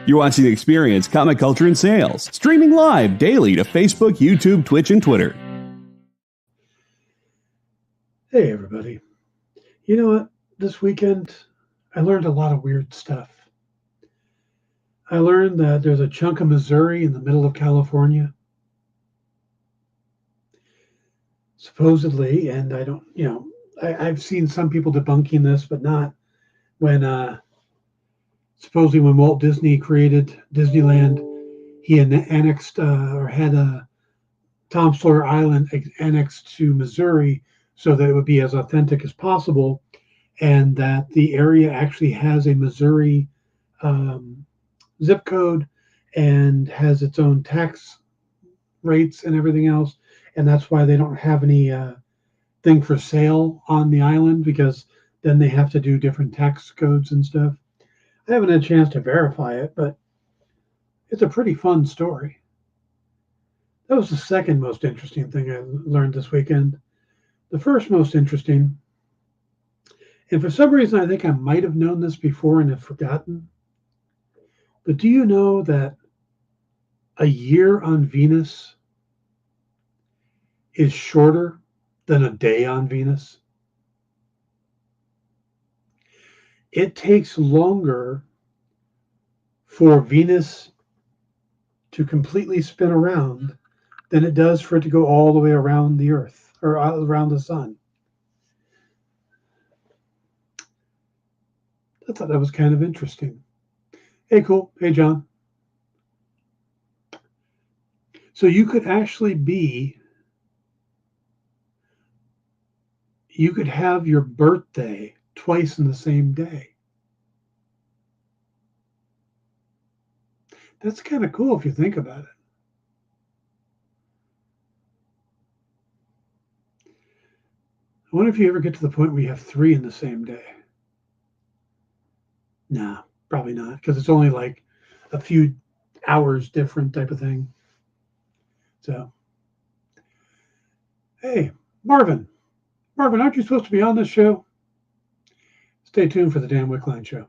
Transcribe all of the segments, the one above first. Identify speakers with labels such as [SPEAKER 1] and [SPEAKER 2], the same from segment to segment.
[SPEAKER 1] You're watching The Experience, Comic Culture and Sales, streaming live daily to Facebook, YouTube, Twitch, and Twitter.
[SPEAKER 2] Hey, everybody. You know what? This weekend, I learned a lot of weird stuff. I learned that there's a chunk of Missouri in the middle of California. Supposedly, and I don't, I've seen some people debunking this, but not when, supposedly when Walt Disney created Disneyland, he annexed or had a Tom Sawyer Island annexed to Missouri so that it would be as authentic as possible, and that the area actually has a Missouri zip code and has its own tax rates and everything else, and that's why they don't have any thing for sale on the island, because then they have to do different tax codes and stuff. I haven't had a chance to verify it, but it's a pretty fun story. That was the second most interesting thing I learned this weekend. The first most interesting, and for some reason I think I might have known this before and have forgotten, but do you know that a year on Venus is shorter than a day on Venus? It takes longer for Venus to completely spin around than it does for it to go all the way around the Earth or around the sun. I thought that was kind of interesting. Hey, cool. Hey, John. So you could actually you could have your birthday twice in the same day. That's kind of cool if you think about it. I wonder if you ever get to the point where you have three in the same day. Nah, probably not, because it's only like a few hours different type of thing. So, hey, Marvin, aren't you supposed to be on this show? Stay tuned for the Dan Wickline Show.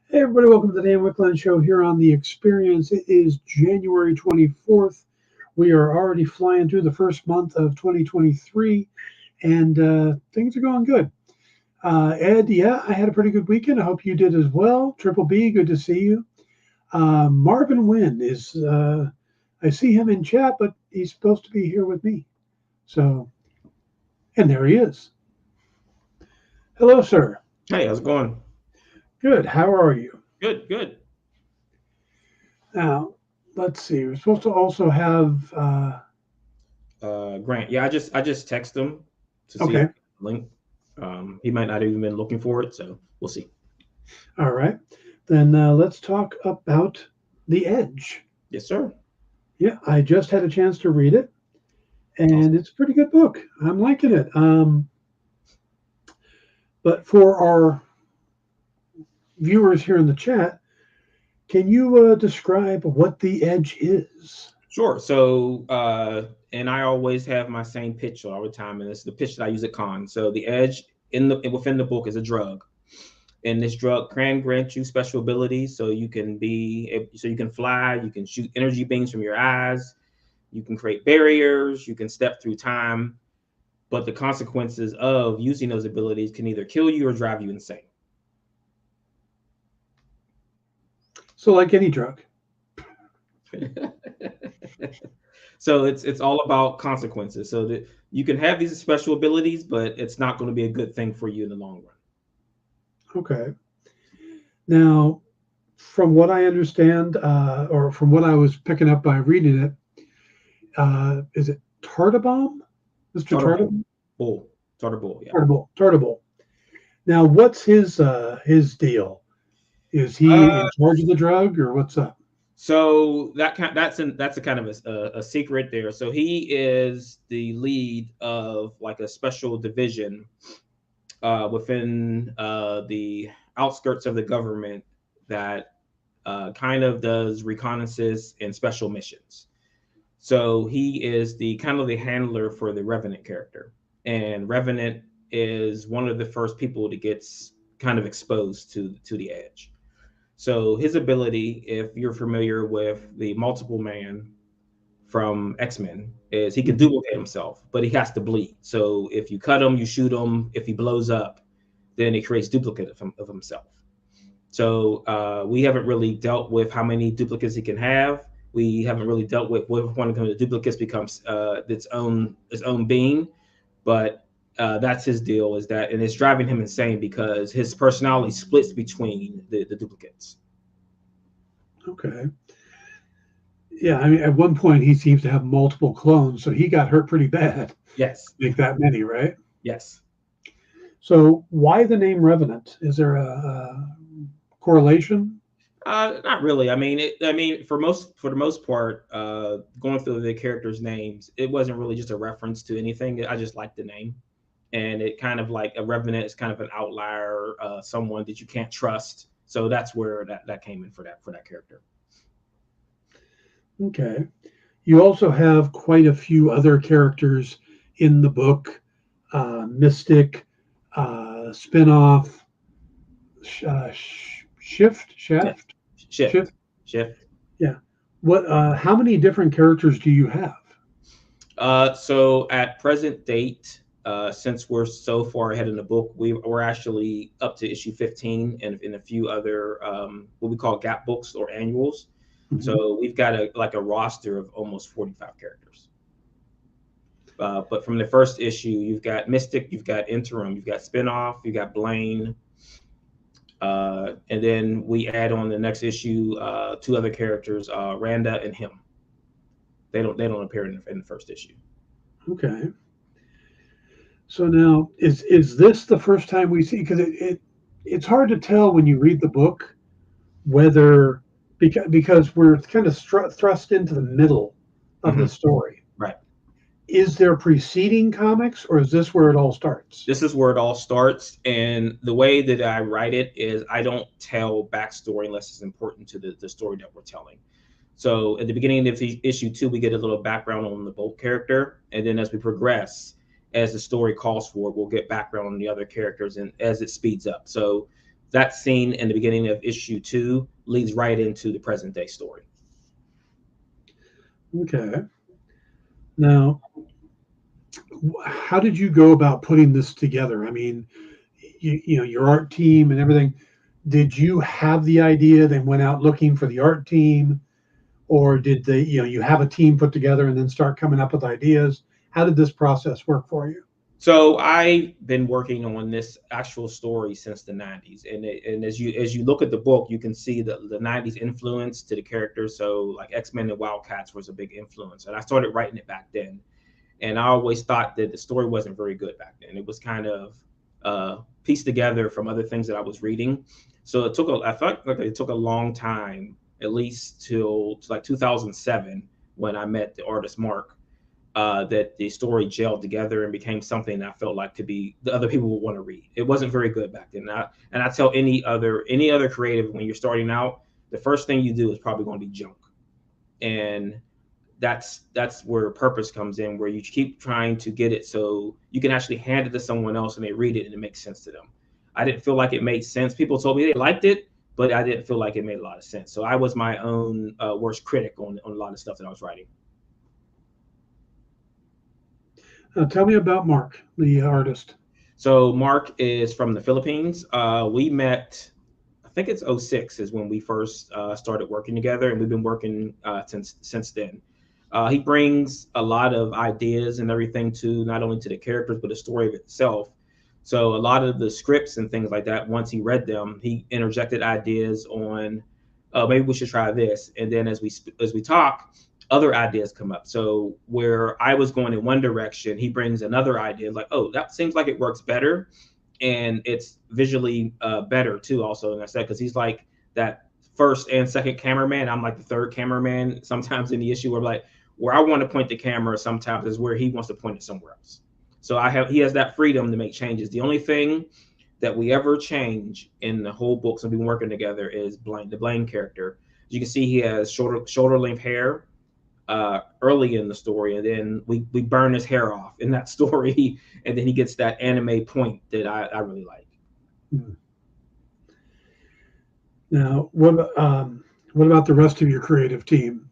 [SPEAKER 2] Hey everybody, welcome to the Dan Wickline Show here on The Experience. It is January 24th. We are already flying through the first month of 2023, and things are going good. Ed, yeah, I had a pretty good weekend. I hope you did as well. Triple B, good to see you. Marvin Wynn is, I see him in chat, but he's supposed to be here with me. So, and there he is. Hello, sir.
[SPEAKER 3] Hey, how's it going?
[SPEAKER 2] Good. How are you?
[SPEAKER 3] Good.
[SPEAKER 2] Now, let's see. We're supposed to also have
[SPEAKER 3] Grant. Yeah, I just text him to see
[SPEAKER 2] okay.
[SPEAKER 3] the link. He might not have even been looking for it, so we'll see.
[SPEAKER 2] All right. Then let's talk about The Edge.
[SPEAKER 3] Yes, sir.
[SPEAKER 2] Yeah, I just had a chance to read it, and
[SPEAKER 3] Awesome.
[SPEAKER 2] It's a pretty good book. I'm liking it. But for our viewers here in the chat, can you describe what The Edge is?
[SPEAKER 3] Sure. So, and I always have my same pitch all the time, and it's the pitch that I use at cons. So, The Edge within the book is a drug, and this drug can grant you special abilities. So you can fly, you can shoot energy beams from your eyes, you can create barriers, you can step through time, but the consequences of using those abilities can either kill you or drive you insane.
[SPEAKER 2] So like any drug.
[SPEAKER 3] So it's all about consequences. So that you can have these special abilities, but it's not going to be a good thing for you in the long run.
[SPEAKER 2] Okay. Now, from what I understand, or from what I was picking up by reading it, is it Tartabaum? Mr. Tartabaum?
[SPEAKER 3] Tartabull, yeah.
[SPEAKER 2] Tartabull. Now, what's his deal? Is he in charge of the drug, or what's up?
[SPEAKER 3] So that's a kind of a secret there. So he is the lead of like a special division within the outskirts of the government that kind of does reconnaissance and special missions. So he is the kind of the handler for the Revenant character, and Revenant is one of the first people that gets kind of exposed to the Edge. So his ability, if you're familiar with the Multiple Man from X-Men, is he can duplicate himself, but he has to bleed. So if you cut him, you shoot him. If he blows up, then he creates duplicate of himself. So we haven't really dealt with how many duplicates he can have. We haven't really dealt with what if one of the duplicates becomes its own being, but that's his deal. Is that, and it's driving him insane because his personality splits between the duplicates.
[SPEAKER 2] Okay. Yeah, I mean, at one point he seems to have multiple clones, so he got hurt pretty bad.
[SPEAKER 3] Yes.
[SPEAKER 2] Like that many, right?
[SPEAKER 3] Yes.
[SPEAKER 2] So why the name Revenant? Is there a correlation?
[SPEAKER 3] Not really. I mean, for the most part, going through the characters' names, it wasn't really just a reference to anything. I just liked the name, and it kind of like a Revenant is kind of an outlier, someone that you can't trust. So that's where that came in for that character.
[SPEAKER 2] Okay. You also have quite a few other characters in the book, Mystic, Spinoff, Shaft. Yeah. What? How many different characters do you have?
[SPEAKER 3] So at present date, since we're so far ahead in the book, we're actually up to issue 15 and in a few other what we call gap books or annuals. Mm-hmm. So we've got a roster of almost 45 characters. But from the first issue, you've got Mystic, you've got Interim, you've got Spinoff, you've got Blaine. And then we add on the next issue 2 other characters, Randa and him. They don't appear in the first issue.
[SPEAKER 2] Okay. So now, is this the first time we see? Because it's hard to tell when you read the book whether because we're kind of thrust into the middle of mm-hmm. the story.
[SPEAKER 3] Right.
[SPEAKER 2] Is there preceding comics, or is this where it all starts?
[SPEAKER 3] This is where it all starts, and the way that I write it is I don't tell backstory unless it's important to the story that we're telling. So at the beginning of issue 2, we get a little background on the Bolt character, and then as we progress, as the story calls for it, we'll get background on the other characters, and as it speeds up. So that scene in the beginning of issue 2 leads right into the present day story.
[SPEAKER 2] Okay. Now, how did you go about putting this together? I mean, you know, your art team and everything. Did you have the idea, then went out looking for the art team, or did you have a team put together and then start coming up with ideas? How did this process work for you?
[SPEAKER 3] So I've been working on this actual story since the 90s, and as you look at the book, you can see the 90s influence to the characters. So like X-Men and Wildcats was a big influence, and I started writing it back then. And I always thought that the story wasn't very good back then. It was kind of pieced together from other things that I was reading. So I felt like it took a long time, at least till like 2007, when I met the artist Mark, that the story gelled together and became something that I felt like could be the other people would want to read. It wasn't very good back then. And I tell any other creative, when you're starting out, the first thing you do is probably going to be junk. And that's where purpose comes in, where you keep trying to get it so you can actually hand it to someone else and they read it and it makes sense to them. I didn't feel like it made sense. People told me they liked it, but I didn't feel like it made a lot of sense. So I was my own worst critic on a lot of stuff that I was writing.
[SPEAKER 2] Tell me about Mark, the artist.
[SPEAKER 3] So Mark is from the Philippines. We met, I think it's 2006 is when we first started working together, and we've been working since then. He brings a lot of ideas and everything to not only to the characters, but the story of itself. So a lot of the scripts and things like that, once he read them, he interjected ideas on, maybe we should try this. And then as we talk, other ideas come up. So where I was going in one direction, he brings another idea, like, oh, that seems like it works better, and it's visually better too. Also, and I said, because he's like that first and second cameraman. I'm like the third cameraman. Sometimes in the issue where I want to point the camera, sometimes is where he wants to point it somewhere else. So he has that freedom to make changes. The only thing that we ever change in the whole book, so we've been working together, is Blaine, the Blaine character. As you can see, he has shoulder length hair early in the story, and then we burn his hair off in that story, and then he gets that anime point that I really like.
[SPEAKER 2] Now, what about the rest of your creative team?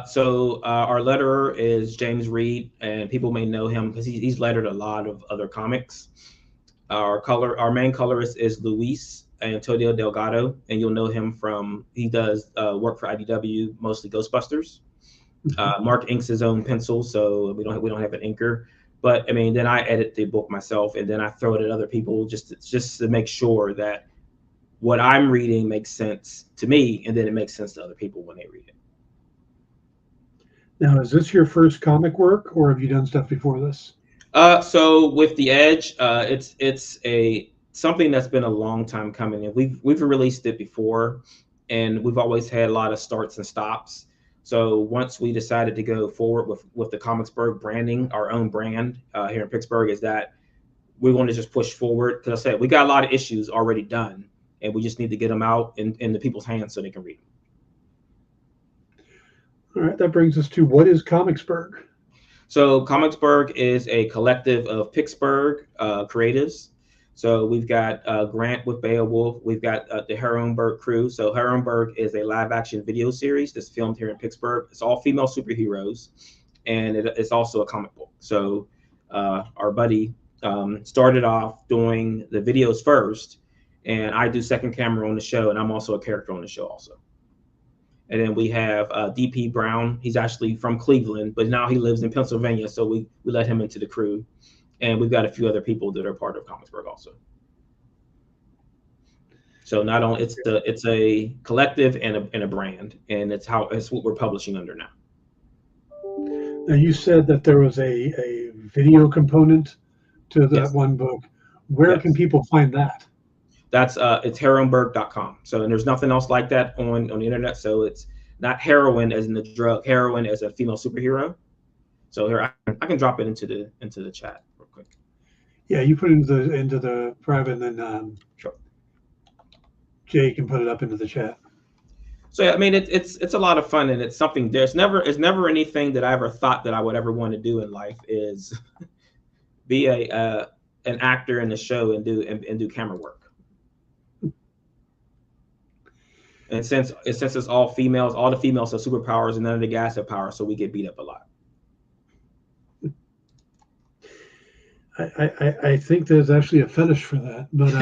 [SPEAKER 3] So our letterer is James Reed, and people may know him because he's lettered a lot of other comics. Our main colorist is Luis Antonio Delgado, and you'll know him from, he does work for IDW, mostly Ghostbusters. Mark inks his own pencil, so we don't have an inker. But I mean, then I edit the book myself, and then I throw it at other people just to make sure that what I'm reading makes sense to me, and then it makes sense to other people when they read it.
[SPEAKER 2] Now, is this your first comic work, or have you done stuff before this?
[SPEAKER 3] So with The Edge, it's something that's been a long time coming, and we've released it before, and we've always had a lot of starts and stops. So once we decided to go forward with the Comicsburg branding, our own brand here in Pittsburgh, is that we want to just push forward. Because I said we got a lot of issues already done, and we just need to get them out in the people's hands so they can read them.
[SPEAKER 2] All right, that brings us to, what is Comicsburg?
[SPEAKER 3] So Comicsburg is a collective of Pittsburgh creatives. So we've got Grant with Beowulf. We've got the Herrenberg crew. So Herrenberg is a live action video series that's filmed here in Pittsburgh. It's all female superheroes, and it's also a comic book. So our buddy started off doing the videos first, and I do second camera on the show, and I'm also a character on the show also. And then we have DP Brown. He's actually from Cleveland, but now he lives in Pennsylvania, so we let him into the crew. And we've got a few other people that are part of Comicsburg also. So not only it's a collective and a brand, and it's what we're publishing under now.
[SPEAKER 2] Now, you said that there was a video component to that one book. Where can people find that?
[SPEAKER 3] That's it's heroinberg.com. So, and there's nothing else like that on the internet. So it's not heroin as in the drug, heroin as a female superhero. So here I can drop it into the chat real quick.
[SPEAKER 2] Yeah, you put it into the private, and then
[SPEAKER 3] sure.
[SPEAKER 2] Jay can put it up into the chat.
[SPEAKER 3] So yeah, I mean it's a lot of fun, and it's something. There's never anything that I ever thought that I would ever want to do in life is be an actor in the show and do camera work. And since it's all females, all the females have superpowers, and none of the guys have power, so we get beat up a lot.
[SPEAKER 2] I think there's actually a fetish for that, but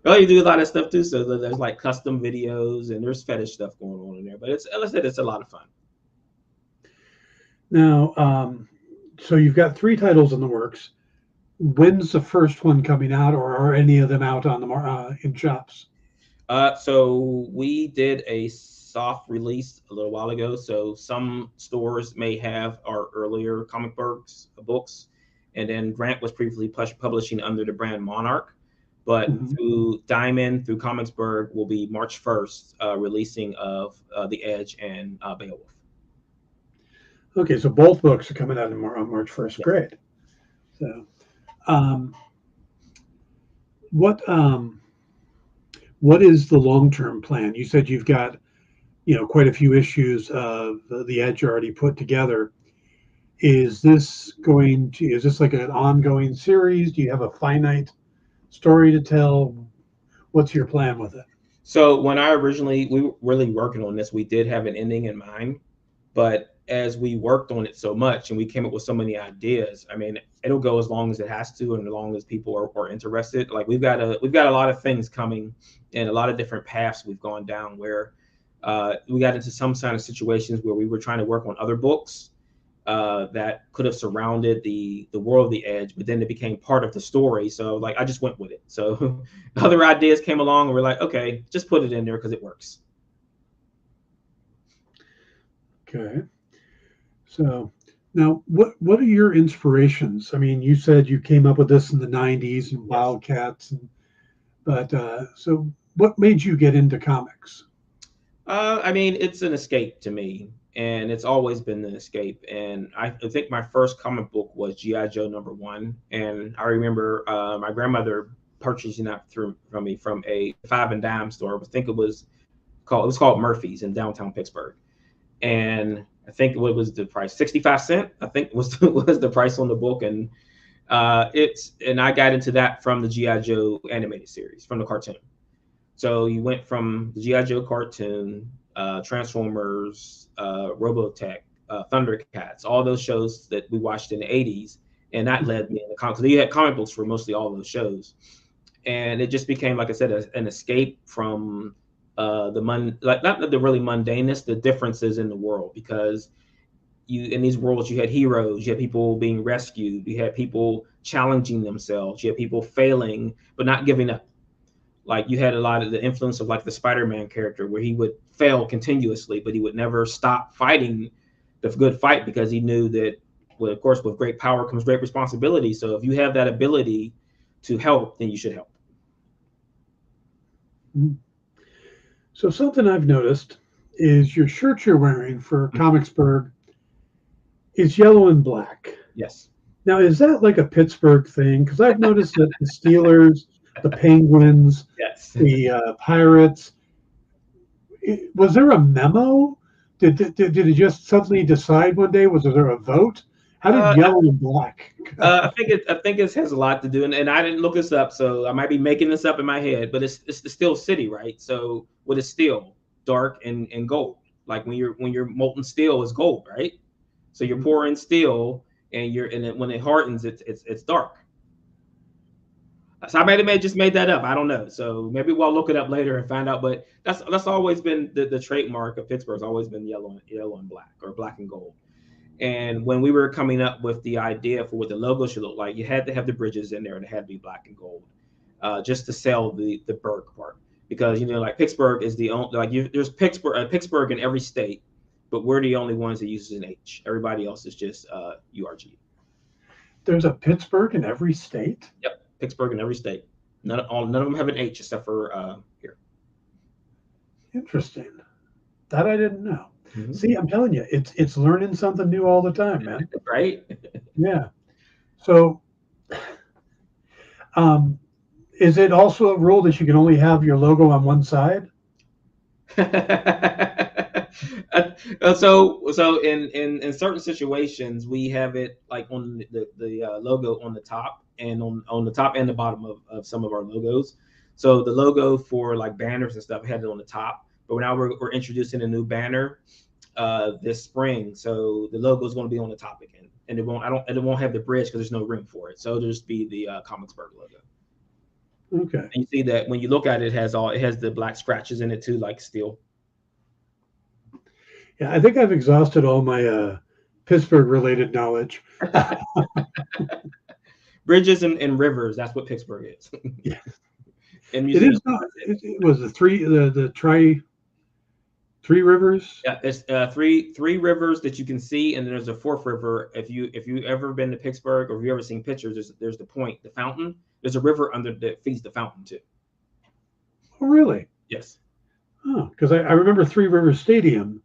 [SPEAKER 3] well, you do a lot of stuff too. So there's like custom videos, and there's fetish stuff going on in there. But it's a lot of fun.
[SPEAKER 2] Now, so you've got 3 titles in the works. When's the first one coming out, or are any of them out on the in shops?
[SPEAKER 3] So we did a soft release a little while ago. So some stores may have our earlier Comicsburg books, and then Grant was previously publishing under the brand Monarch, but through Diamond, through Comicsburg, will be March 1st releasing of The Edge and Beowulf.
[SPEAKER 2] Okay, so both books are coming out on March 1st. Yeah. Great. So, what is the long-term plan? You said you've got, quite a few issues of the Edge already put together. Is this like an ongoing series? Do you have a finite story to tell? What's your plan with it?
[SPEAKER 3] So when we were really working on this, we did have an ending in mind, but as we worked on it so much and we came up with so many ideas, I mean, it'll go as long as it has to, and as long as people are interested. Like we've got a lot of things coming, and a lot of different paths we've gone down where we got into some kind of situations where we were trying to work on other books that could have surrounded the world of The Edge, but then it became part of the story. So like I just went with it. So other ideas came along, and we're like, okay, just put it in there because it works.
[SPEAKER 2] Okay. So now, what are your inspirations? I mean, you said you came up with this in the '90s and
[SPEAKER 3] Yes.
[SPEAKER 2] Wildcats, but so what made you get into comics?
[SPEAKER 3] I mean, it's an escape to me, and it's always been an escape. And I think my first comic book was GI Joe #1, and I remember my grandmother purchasing that from me from a five and dime store. I think it was called Murphy's in downtown Pittsburgh, and I think what was the price, 65 cents? I think was was the price on the book, and I got into that from the GI Joe animated series, from the cartoon. So you went from the GI Joe cartoon, Transformers, Robotech, Thundercats, all those shows that we watched in the '80s, and that led me into comics. So you had comic books for mostly all those shows, and it just became, like I said, an escape from not the really mundaneness, the differences in the world, because in these worlds you had heroes, you had people being rescued, you had people challenging themselves, you had people failing but not giving up. Like you had a lot of the influence of like the Spider-Man character, where he would fail continuously, but he would never stop fighting the good fight, because he knew that, well, of course, with great power comes great responsibility. So if you have that ability to help, then you should help.
[SPEAKER 2] So something I've noticed is your shirt you're wearing for Comicsburg is yellow and black.
[SPEAKER 3] Yes.
[SPEAKER 2] Now, is that like a Pittsburgh thing? Because I've noticed that the Steelers, the Penguins,
[SPEAKER 3] Yes.
[SPEAKER 2] the Pirates, was there a memo? Did it just suddenly decide one day? Was there a vote? How did yellow and black?
[SPEAKER 3] I think it has a lot to do, and I didn't look this up, so I might be making this up in my head. But it's the steel city, right? So what is steel? Dark and gold. Like when you're molten steel is gold, right? So you're pouring steel, and when it hardens, it's dark. So I may have just made that up. I don't know. So maybe we'll look it up later and find out. But that's always been the trademark of Pittsburgh. It's always been yellow and black, or black and gold. And when we were coming up with the idea for what the logo should look like, you had to have the bridges in there, and it had to be black and gold, just to sell the Berg part. Because like Pittsburgh is the only, like there's Pittsburgh in every state, but we're the only ones that uses an H. Everybody else is just URG.
[SPEAKER 2] There's a Pittsburgh in every state?
[SPEAKER 3] Yep, Pittsburgh in every state. None of them have an H except for here.
[SPEAKER 2] Interesting. That I didn't know.
[SPEAKER 3] Mm-hmm.
[SPEAKER 2] See, I'm telling you, it's learning something new all the time, man.
[SPEAKER 3] Right?
[SPEAKER 2] Yeah. So, is it also a rule that you can only have your logo on one side?
[SPEAKER 3] So in certain situations, we have it like on the logo on the top, and on the top and the bottom of some of our logos. So the logo for like banners and stuff had it on the top, but now we're introducing a new banner this spring. So the logo is going to be on the top again, and it won't have the bridge because there's no room for it. So it'll just be the Comicsburg logo.
[SPEAKER 2] Okay.
[SPEAKER 3] And you see that when you look at it, it has the black scratches in it too, like steel.
[SPEAKER 2] Yeah, I think I've exhausted all my Pittsburgh-related knowledge.
[SPEAKER 3] Bridges and rivers, that's what Pittsburgh is.
[SPEAKER 2] Yeah.
[SPEAKER 3] And
[SPEAKER 2] it is not. It was the three rivers.
[SPEAKER 3] Yeah, it's three rivers that you can see, and then there's a fourth river. If you ever been to Pittsburgh, or if you ever seen pictures, there's the point, the fountain. There's a river under that feeds the fountain too.
[SPEAKER 2] Oh, really?
[SPEAKER 3] Yes.
[SPEAKER 2] Oh, because I remember Three Rivers Stadium,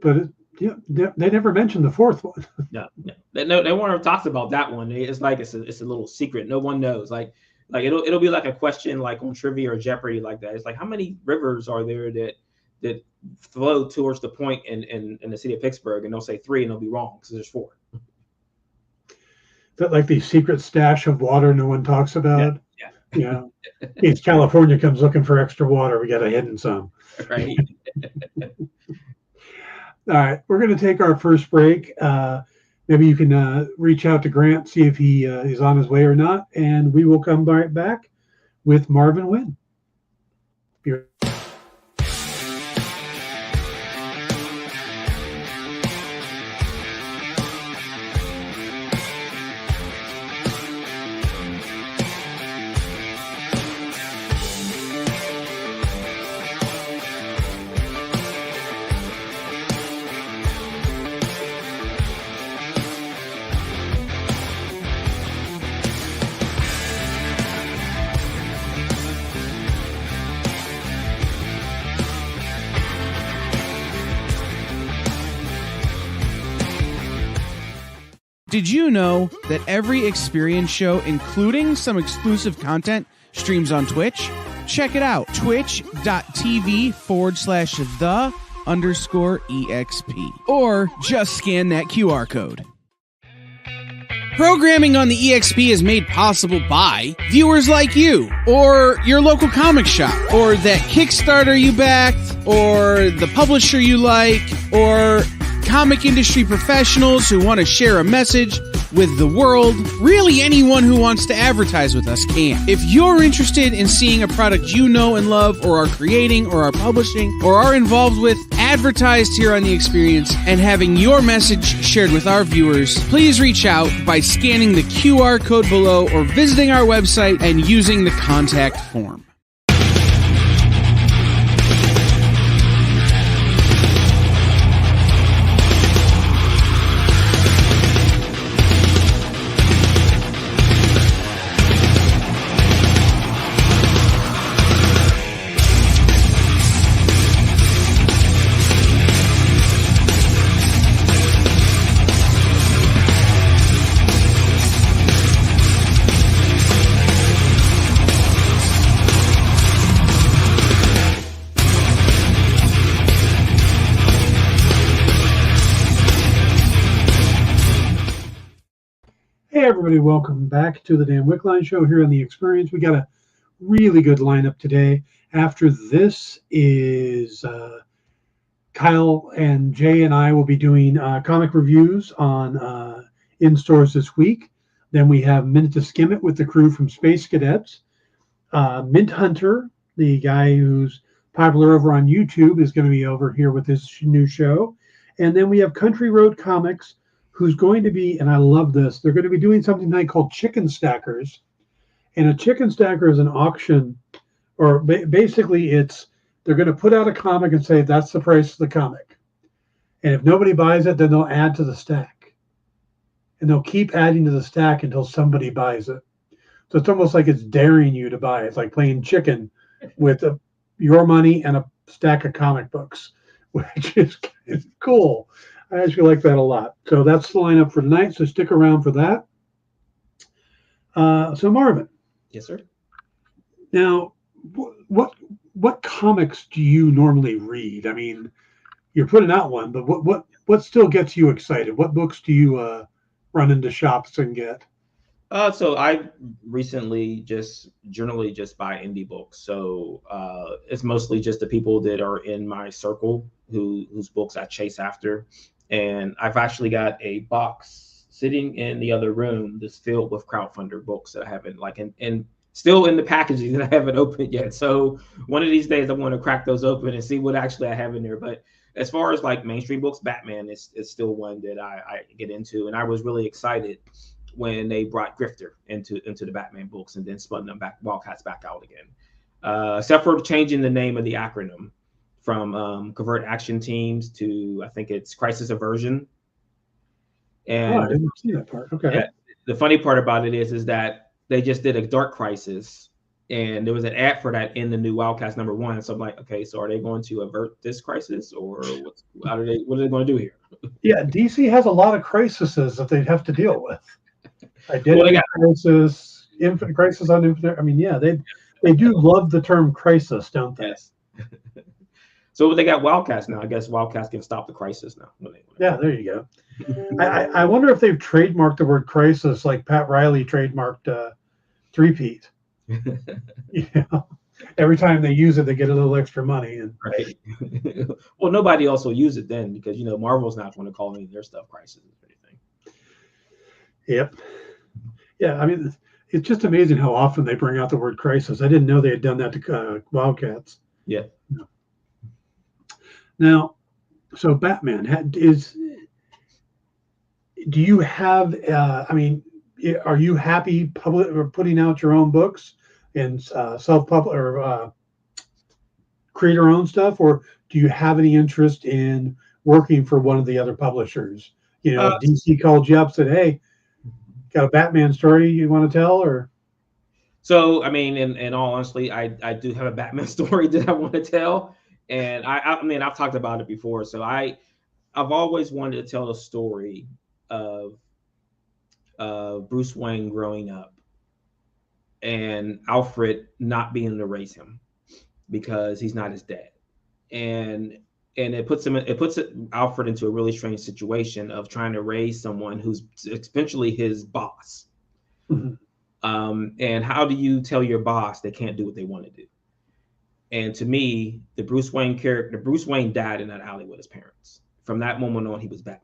[SPEAKER 2] but they never mentioned the fourth one.
[SPEAKER 3] No, no one ever talks about that one. It's like it's a little secret. No one knows. Like it'll be like a question like on Trivia or Jeopardy like that. It's like, how many rivers are there that flow towards the point in the city of Pittsburgh? And they'll say 3, and they'll be wrong because there's 4.
[SPEAKER 2] Is that like the secret stash of water no one talks about?
[SPEAKER 3] Yeah.
[SPEAKER 2] In case California comes looking for extra water, we got a hidden some.
[SPEAKER 3] Right.
[SPEAKER 2] All right, we're going to take our first break. Maybe you can reach out to Grant, see if he is on his way or not, and we will come right back with Marvin Wynn.
[SPEAKER 4] Did you know that every Experience show, including some exclusive content, streams on Twitch? Check it out, twitch.tv/the_EXP. Or just scan that QR code. Programming on the EXP is made possible by viewers like you, or your local comic shop, or that Kickstarter you backed, or the publisher you like, or comic industry professionals who want to share a message with the world. Really, anyone who wants to advertise with us can. If you're interested in seeing a product you know and love, or are creating, or are publishing, or are involved with, advertised here on The Experience, and having your message shared with our viewers, please reach out by scanning the QR code below or visiting our website and using the contact form.
[SPEAKER 2] Hey everybody, welcome back to the Dan Wickline Show here on The Experience. We got a really good lineup today. After this is Kyle and Jay and I will be doing comic reviews on in stores this week. Then we have Minute to Skim It with the crew from Space Cadets. Mint Hunter, the guy who's popular over on YouTube, is going to be over here with this new show. And then we have Country Road Comics, who's going to be, and I love this, they're going to be doing something tonight called Chicken Stackers. And a chicken stacker is an auction, or basically they're going to put out a comic and say, that's the price of the comic. And if nobody buys it, then they'll add to the stack. And they'll keep adding to the stack until somebody buys it. So it's almost like it's daring you to buy. It's like playing chicken with your money and a stack of comic books, which is cool. I actually like that a lot. So that's the lineup for tonight. So stick around for that. So Marvin.
[SPEAKER 3] Yes, sir.
[SPEAKER 2] Now, what comics do you normally read? I mean, you're putting out one, but what still gets you excited? What books do you run into shops and get?
[SPEAKER 3] So I recently generally just buy indie books. So it's mostly just the people that are in my circle whose books I chase after. And I've actually got a box sitting in the other room that's filled with crowdfunder books that I haven't and still in the packaging that I haven't opened yet. So one of these days I want to crack those open and see what actually I have in there. But as far as like mainstream books, Batman is still one that I get into. And I was really excited when they brought Grifter into the Batman books and then spun them back, Wildcats back out again. Except for changing the name of the acronym from Covert Action Teams to, I think it's Crisis Aversion. And
[SPEAKER 2] I didn't see that part. Okay.
[SPEAKER 3] The funny part about it is that they just did a Dark Crisis, and there was an ad for that in the new Wildcats #1. So I'm like, okay, so are they going to avert this crisis, or what are they going to do here?
[SPEAKER 2] Yeah, DC has a lot of crises that they'd have to deal with. Identity crisis, Infinite Crisis on Infinite. I mean, yeah, they do love the term crisis, don't they?
[SPEAKER 3] Yes. So they got Wildcats now. I guess Wildcats can stop the crisis now.
[SPEAKER 2] Yeah, there you go. I wonder if they've trademarked the word crisis like Pat Riley trademarked three-peat. Yeah. Every time they use it, they get a little extra money.
[SPEAKER 3] Right. Well, nobody else will use it then because, Marvel's not going to call any of their stuff crisis or anything.
[SPEAKER 2] Yep. Yeah, I mean, it's just amazing how often they bring out the word crisis. I didn't know they had done that to Wildcats.
[SPEAKER 3] Yeah.
[SPEAKER 2] No. Now, so Batman do you have? Are you happy putting out your own books and self-publish or create your own stuff, or do you have any interest in working for one of the other publishers? DC called you up, said, "Hey, got a Batman story you want to tell?" Or
[SPEAKER 3] so, I mean, in all honesty, I do have a Batman story that I want to tell. And I've talked about it before. So I've always wanted to tell a story of Bruce Wayne growing up and Alfred not being able to raise him because he's not his dad, and it puts Alfred into a really strange situation of trying to raise someone who's essentially his boss.
[SPEAKER 2] Mm-hmm.
[SPEAKER 3] And how do you tell your boss they can't do what they want to do? And to me, the Bruce Wayne died in that alley with his parents. From that moment on, he was Batman.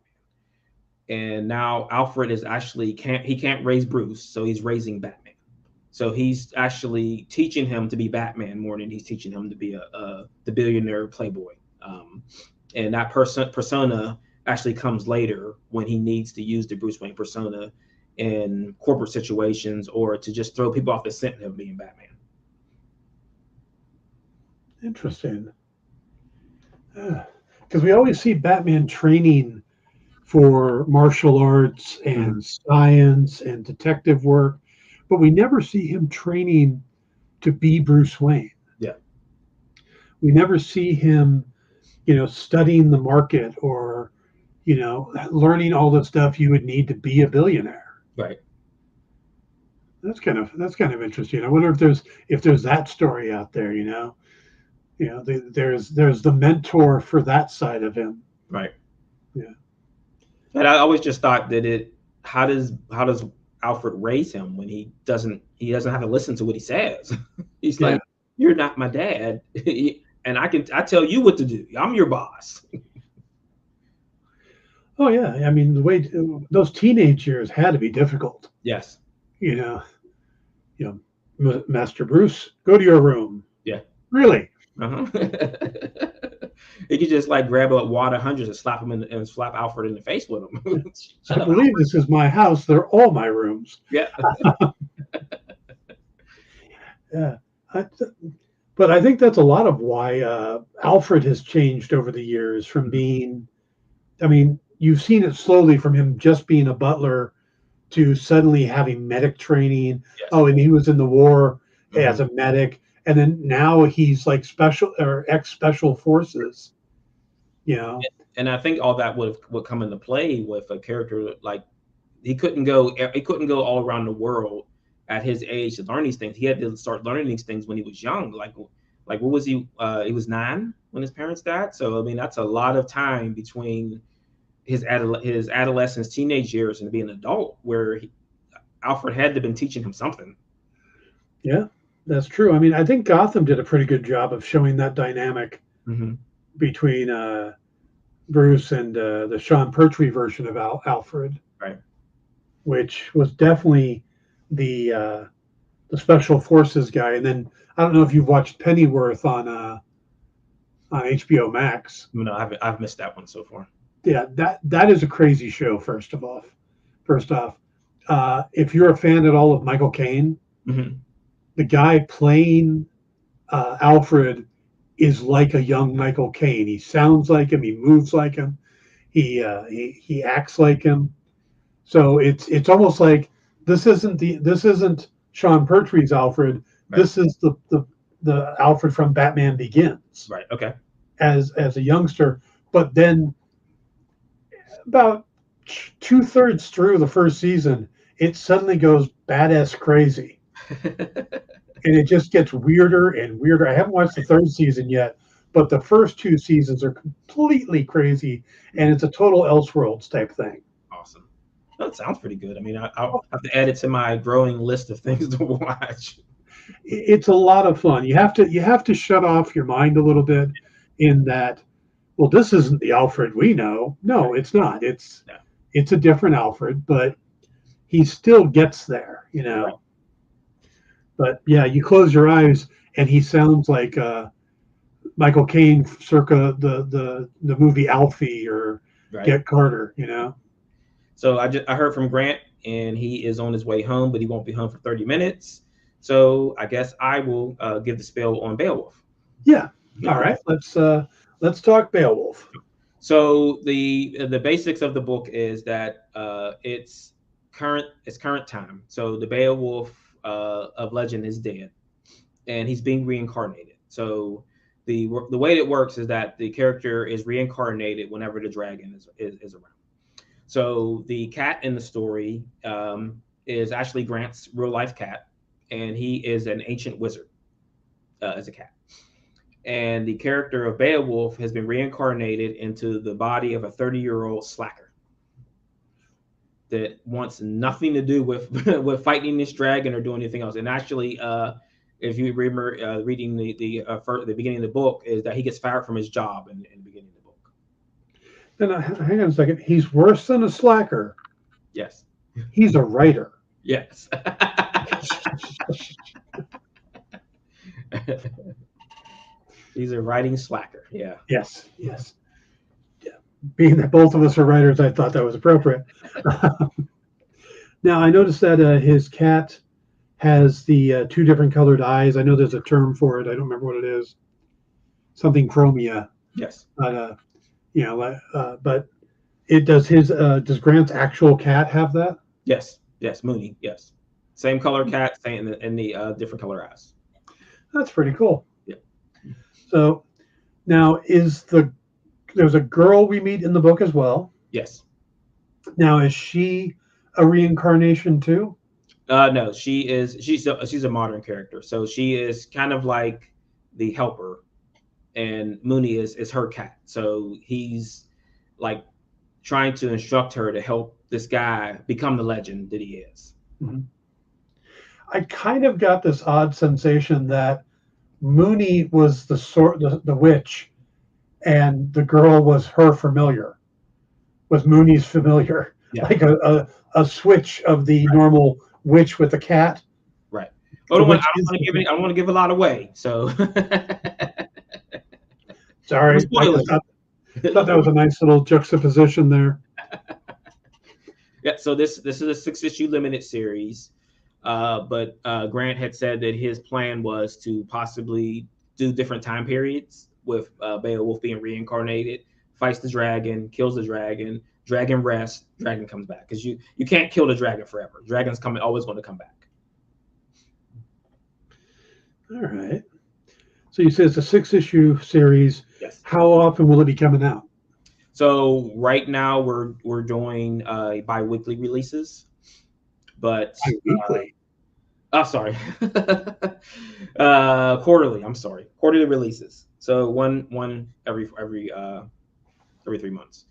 [SPEAKER 3] And now Alfred is actually can't raise Bruce, so he's raising Batman. So he's actually teaching him to be Batman more than he's teaching him to be the billionaire playboy. And that persona actually comes later when he needs to use the Bruce Wayne persona in corporate situations or to just throw people off the scent of being Batman.
[SPEAKER 2] Interesting. Because we always see Batman training for martial arts and science and detective work, but we never see him training to be Bruce Wayne.
[SPEAKER 3] Yeah.
[SPEAKER 2] We never see him, studying the market or, learning all the stuff you would need to be a billionaire.
[SPEAKER 3] Right.
[SPEAKER 2] That's kind of interesting. I wonder if there's that story out there, there's the mentor for that side of him.
[SPEAKER 3] Right.
[SPEAKER 2] Yeah.
[SPEAKER 3] And I always just thought that how does Alfred raise him when he doesn't have to listen to what he says? He's like, you're not my dad, and I tell you what to do. I'm your boss.
[SPEAKER 2] Oh yeah, I mean the way those teenage years had to be difficult.
[SPEAKER 3] Yes.
[SPEAKER 2] Master Bruce, go to your room.
[SPEAKER 3] Yeah.
[SPEAKER 2] Really?
[SPEAKER 3] Uh-huh. He could just like grab a wad of hundreds and slap him and slap Alfred in the face with him.
[SPEAKER 2] I believe this is my house. They're all my rooms.
[SPEAKER 3] Yeah.
[SPEAKER 2] Yeah. But I think that's a lot of why Alfred has changed over the years from being, you've seen it slowly from him just being a butler to suddenly having medic training. Yes. Oh, and he was in the war as a medic. And then now he's like special or ex-special forces,
[SPEAKER 3] And I think all that would come into play with a character like he couldn't go all around the world at his age to learn these things. He had to start learning these things when he was young. Like what was he? He was 9 when his parents died. So that's a lot of time between his adolescence, teenage years, and being an adult, where Alfred had to have been teaching him something.
[SPEAKER 2] Yeah. That's true. I think Gotham did a pretty good job of showing that dynamic between Bruce and the Sean Pertwee version of Alfred,
[SPEAKER 3] right?
[SPEAKER 2] Which was definitely the special forces guy. And then I don't know if you've watched Pennyworth on HBO Max.
[SPEAKER 3] No, I've missed that one so far.
[SPEAKER 2] Yeah, that is a crazy show. First off, if you're a fan at all of Michael Caine.
[SPEAKER 3] Mm-hmm.
[SPEAKER 2] The guy playing Alfred is like a young Michael Caine. He sounds like him. He moves like him. He acts like him. So it's almost like this isn't Sean Pertwee's Alfred. Right. This is the Alfred from Batman Begins.
[SPEAKER 3] Right. Okay.
[SPEAKER 2] As a youngster, but then about 2/3 through the first season, it suddenly goes badass crazy. And it just gets weirder and weirder. I haven't watched the 3rd season yet, but the first 2 seasons are completely crazy, and it's a total Elseworlds type thing.
[SPEAKER 3] Awesome. That sounds pretty good. I'll have to add it to my growing list of things to watch.
[SPEAKER 2] It's a lot of fun. You have to shut off your mind a little bit in that, well, this isn't the Alfred we know. No, it's not. It's a different Alfred, but he still gets there, Right. But yeah, you close your eyes and he sounds like Michael Caine circa the movie Alfie or Get Carter,
[SPEAKER 3] So I heard from Grant and he is on his way home, but he won't be home for 30 minutes. So I guess I will give the spiel on Beowulf.
[SPEAKER 2] Yeah. All right. Let's talk Beowulf.
[SPEAKER 3] So the basics of the book is that it's current time. So the Beowulf of legend is dead, and he's being reincarnated. So the way it works is that the character is reincarnated whenever the dragon is around. So the cat in the story is actually Grant's real life cat, and he is an ancient wizard as a cat. And the character of Beowulf has been reincarnated into the body of a 30-year-old slacker that wants nothing to do with with fighting this dragon or doing anything else. And actually, if you remember reading the beginning of the book, is that he gets fired from his job in the beginning of the book.
[SPEAKER 2] Then hang on a second. He's worse than a slacker.
[SPEAKER 3] Yes.
[SPEAKER 2] He's a writer.
[SPEAKER 3] Yes. He's a writing slacker. Yeah.
[SPEAKER 2] Yes. Yeah. Being that both of us are writers, I thought that was appropriate. Now, I noticed that his cat has the 2 different colored eyes. I know there's a term for it. I don't remember what it is. Something chromia.
[SPEAKER 3] Yes.
[SPEAKER 2] But but it does does Grant's actual cat have that?
[SPEAKER 3] Yes. Mooney. Yes. Same color cat, same in the different color eyes.
[SPEAKER 2] That's pretty cool.
[SPEAKER 3] Yeah.
[SPEAKER 2] So now there's a girl we meet in the book as well.
[SPEAKER 3] Yes.
[SPEAKER 2] Now, is she a reincarnation too?
[SPEAKER 3] No, she's a modern character. So she is kind of like the helper, and Mooney is her cat. So he's like trying to instruct her to help this guy become the legend that he is.
[SPEAKER 2] Mm-hmm. I kind of got this odd sensation that Mooney was the witch, and the girl was her familiar, was Mooney's familiar,
[SPEAKER 3] yeah.
[SPEAKER 2] Like a switch of the normal witch with the cat.
[SPEAKER 3] Right. I don't want to give a lot away. So
[SPEAKER 2] sorry, I thought that was a nice little juxtaposition there.
[SPEAKER 3] Yeah. So this is a 6-issue limited series. But Grant had said that his plan was to possibly do different time periods with Beowulf being reincarnated, fights the dragon, kills the dragon, dragon rests, dragon comes back. Because you can't kill the dragon forever. Dragon's always going to come back.
[SPEAKER 2] All right. So you said it's a 6-issue series.
[SPEAKER 3] Yes.
[SPEAKER 2] How often will it be coming out?
[SPEAKER 3] So right now we're doing bi-weekly releases. But
[SPEAKER 2] weekly.
[SPEAKER 3] Sorry. Quarterly. I'm sorry. Quarterly releases. So one every 3 months.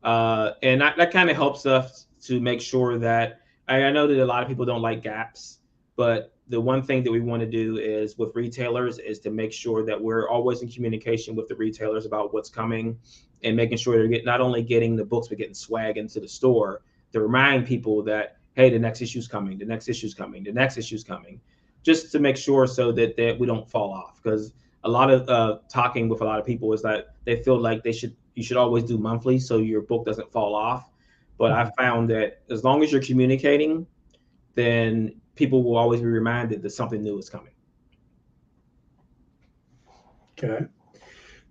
[SPEAKER 3] And that kind of helps us to make sure that I know that a lot of people don't like gaps, but the one thing that we want to do is with retailers is to make sure that we're always in communication with the retailers about what's coming and making sure they're not only getting the books, but getting swag into the store to remind people that, hey, the next issue's coming, the next issue's coming, the next issue's coming, just to make sure so that we don't fall off. Because a lot of talking with a lot of people is that they feel like you should always do monthly so your book doesn't fall off. But I found that as long as you're communicating, then people will always be reminded that something new is coming.
[SPEAKER 2] Okay.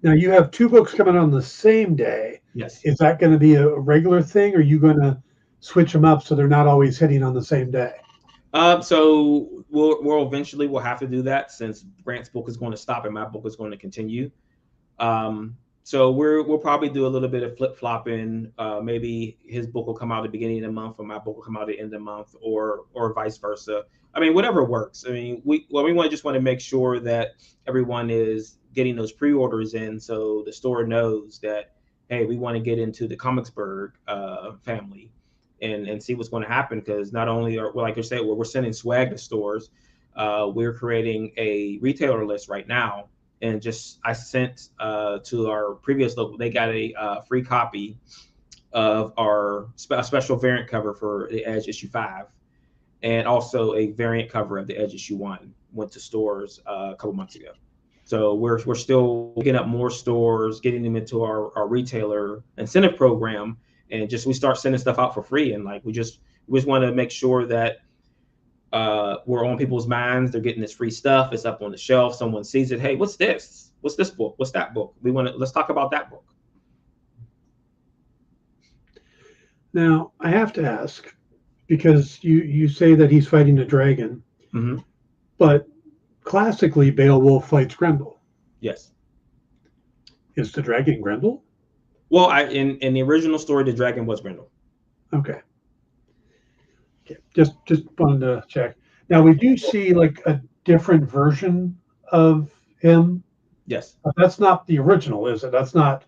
[SPEAKER 2] Now you have 2 books coming on the same day.
[SPEAKER 3] Yes.
[SPEAKER 2] Is that going to be a regular thing, or are you going to switch them up so they're not always hitting on the same day?
[SPEAKER 3] So we'll eventually have to do that since Grant's book is going to stop and my book is going to continue. So we'll probably do a little bit of flip-flopping. Maybe his book will come out at the beginning of the month, or my book will come out at the end of the month, or vice versa. I mean, whatever works. I mean, we just want to make sure that everyone is getting those pre-orders in, so the store knows that, hey, we want to get into the Comicsburg family and see what's going to happen. Because not only like I said, we're sending swag to stores, we're creating a retailer list right now. And I sent to our previous local, they got a free copy of our special variant cover for the Edge issue 5, and also a variant cover of the Edge issue 1 went to stores a couple months ago. So we're still picking up more stores, getting them into our retailer incentive program, and we start sending stuff out for free. And like we just want to make sure that we're on people's minds. They're getting this free stuff. It's up on the shelf. Someone sees it. Hey, what's this? What's this book? What's that book? Let's talk about that book.
[SPEAKER 2] Now, I have to ask, because you say that he's fighting a dragon,
[SPEAKER 3] mm-hmm.
[SPEAKER 2] but classically Beowulf fights Grendel.
[SPEAKER 3] Yes.
[SPEAKER 2] Is the dragon Grendel?
[SPEAKER 3] Well, in the original story, the dragon was Grendel.
[SPEAKER 2] Okay. Okay. Just wanted to check. Now we do see like a different version of him.
[SPEAKER 3] Yes.
[SPEAKER 2] But that's not the original, is it? That's not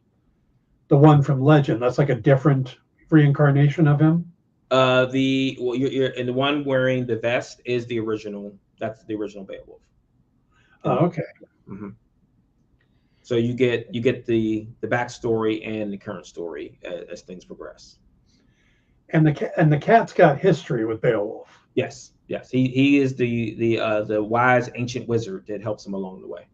[SPEAKER 2] the one from Legend. That's like a different reincarnation of him.
[SPEAKER 3] You're and the one wearing the vest is the original. That's the original Beowulf.
[SPEAKER 2] Oh, okay.
[SPEAKER 3] Mm-hmm. So you get the backstory and the current story as things progress.
[SPEAKER 2] And the cat's got history with Beowulf.
[SPEAKER 3] Yes. He is the wise ancient wizard that helps him along the way.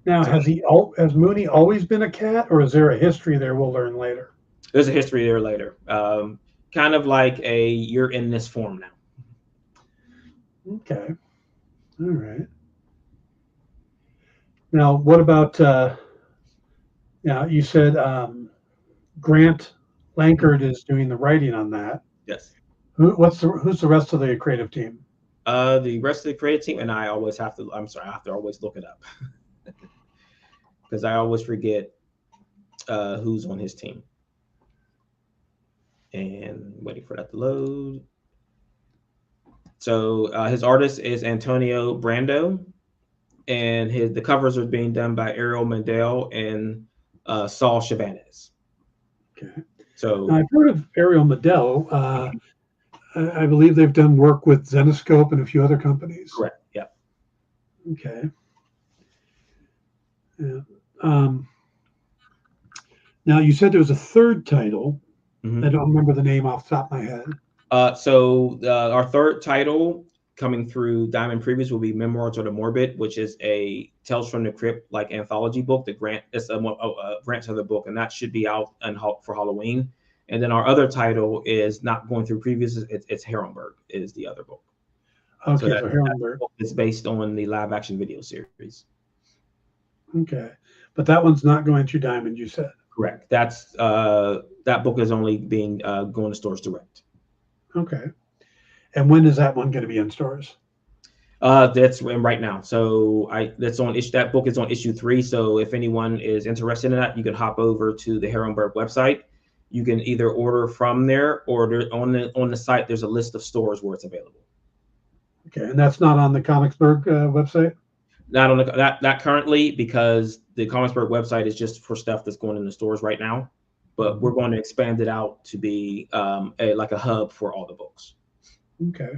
[SPEAKER 2] Now, has Mooney always been a cat, or is there a history there we'll learn later?
[SPEAKER 3] There's a history there later. Kind of like you're in this form now.
[SPEAKER 2] Okay. All right. Now, what about, you said Grant Lankard is doing the writing on that.
[SPEAKER 3] Yes.
[SPEAKER 2] Who's the rest of the creative team?
[SPEAKER 3] The rest of the creative team, and I always have to, I have to always look it up. Because I always forget who's on his team. And waiting for that to load. So his artist is Antonio Brando, and the covers are being done by Ariel Mandel and Saul Chabanez.
[SPEAKER 2] Okay.
[SPEAKER 3] So
[SPEAKER 2] now, I've heard of Ariel Mandel. I believe they've done work with Zenescope and a few other companies.
[SPEAKER 3] Correct. Yeah.
[SPEAKER 2] Okay. Yeah. Now you said there was a third title.
[SPEAKER 3] Mm-hmm.
[SPEAKER 2] I don't remember the name off the top of my head.
[SPEAKER 3] So our third title coming through Diamond Previews will be Memoirs of the Morbid, which is a Tales from the Crypt like anthology book. It's a Grant's other book, and that should be out for Halloween. And then our other title is not going through previews. It's Herrenberg is the other book.
[SPEAKER 2] Okay, so Herrenberg
[SPEAKER 3] is based on the live action video series.
[SPEAKER 2] Okay, but that one's not going through Diamond, you said.
[SPEAKER 3] Correct. That's that book is only being going to stores direct.
[SPEAKER 2] Okay, and when is that one going to be in stores?
[SPEAKER 3] That's right now. So that book is on issue 3. So if anyone is interested in that, you can hop over to the Herrenberg website. You can either order from there, or on the site there's a list of stores where it's available.
[SPEAKER 2] Okay, and that's not on the Comicsburg website.
[SPEAKER 3] Not on that currently, because the Comicsburg website is just for stuff that's going in the stores right now. But we're going to expand it out to be like a hub for all the books.
[SPEAKER 2] Okay.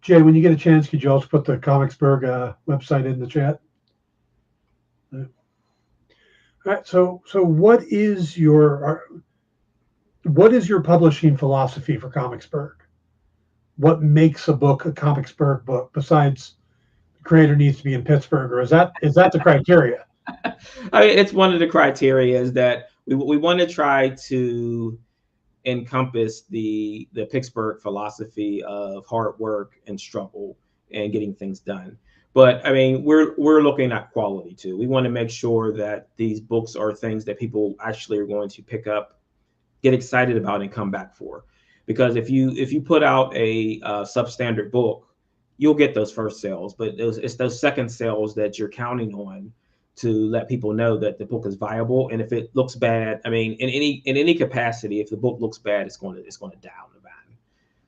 [SPEAKER 2] Jay, when you get a chance, could you also put the Comicsburg website in the chat? All right. So what is your publishing philosophy for Comicsburg? What makes a book a Comicsburg book besides the creator needs to be in Pittsburgh, or is that the criteria?
[SPEAKER 3] I mean, it's one of the criteria is that we want to try to encompass the Pittsburgh philosophy of hard work and struggle and getting things done. But I mean, we're looking at quality too. We want to make sure that these books are things that people actually are going to pick up, get excited about, and come back for. Because if you put out a substandard book, you'll get those first sales, but it's those second sales that you're counting on to let people know that the book is viable. And if it looks bad, I mean, in any capacity, if the book looks bad, it's going to down the value.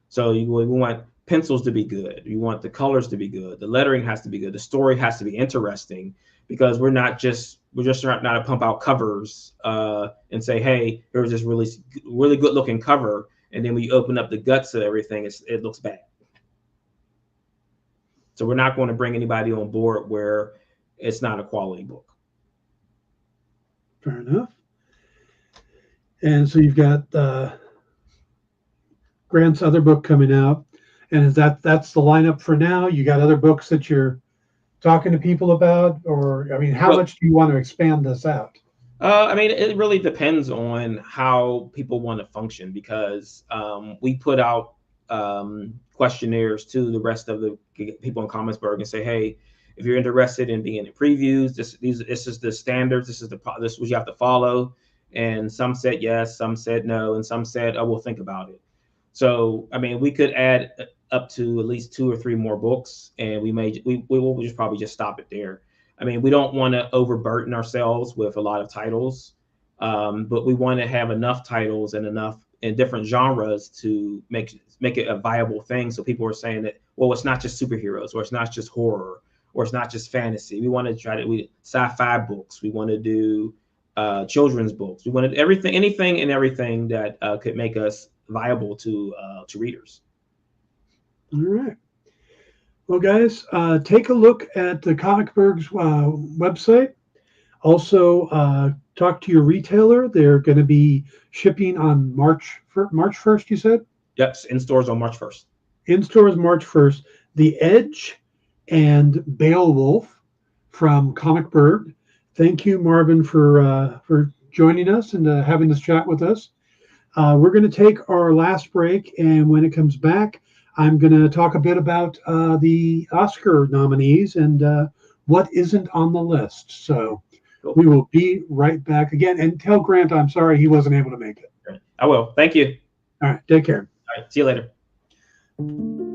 [SPEAKER 3] So we want pencils to be good. You want the colors to be good. The lettering has to be good. The story has to be interesting, because we're just not to pump out covers and say, hey, here's this really good looking cover, and then when you open up the guts of everything, it looks bad. So we're not going to bring anybody on board where it's not a quality book.
[SPEAKER 2] Fair enough. And so you've got Grant's other book coming out, and that's the lineup for now? You got other books that you're talking to people about, or I mean, how much do you want to expand this out?
[SPEAKER 3] I mean, it really depends on how people want to function, because we put out questionnaires to the rest of the people in Comicsburg and say, hey, if you're interested in being in previews, this is the standards. This is what you have to follow. And some said yes, some said no, and some said, oh, we'll think about it. So, I mean, we could add up to at least 2 or 3 more books, and we will just probably just stop it there. I mean, we don't want to overburden ourselves with a lot of titles, but we want to have enough titles and enough in different genres to make it a viable thing. So people are saying that, well, it's not just superheroes, or it's not just horror, or it's not just fantasy. We want to try to sci-fi books. We want to do children's books. We want to anything and everything that could make us viable to readers.
[SPEAKER 2] All right. Well, guys, take a look at the Comicberg's website. Also, talk to your retailer. They're going to be shipping on March 1st, you said?
[SPEAKER 3] Yep, in stores on March 1st.
[SPEAKER 2] In stores March 1st. The Edge and Beowulf from Comicberg. Thank you, Marvin, for joining us and having this chat with us. We're going to take our last break, and when it comes back, I'm going to talk a bit about the Oscar nominees and what isn't on the list. So we will be right back again. And tell Grant I'm sorry he wasn't able to make it.
[SPEAKER 3] I will. Thank you.
[SPEAKER 2] All right. Take care.
[SPEAKER 3] All right. See you later.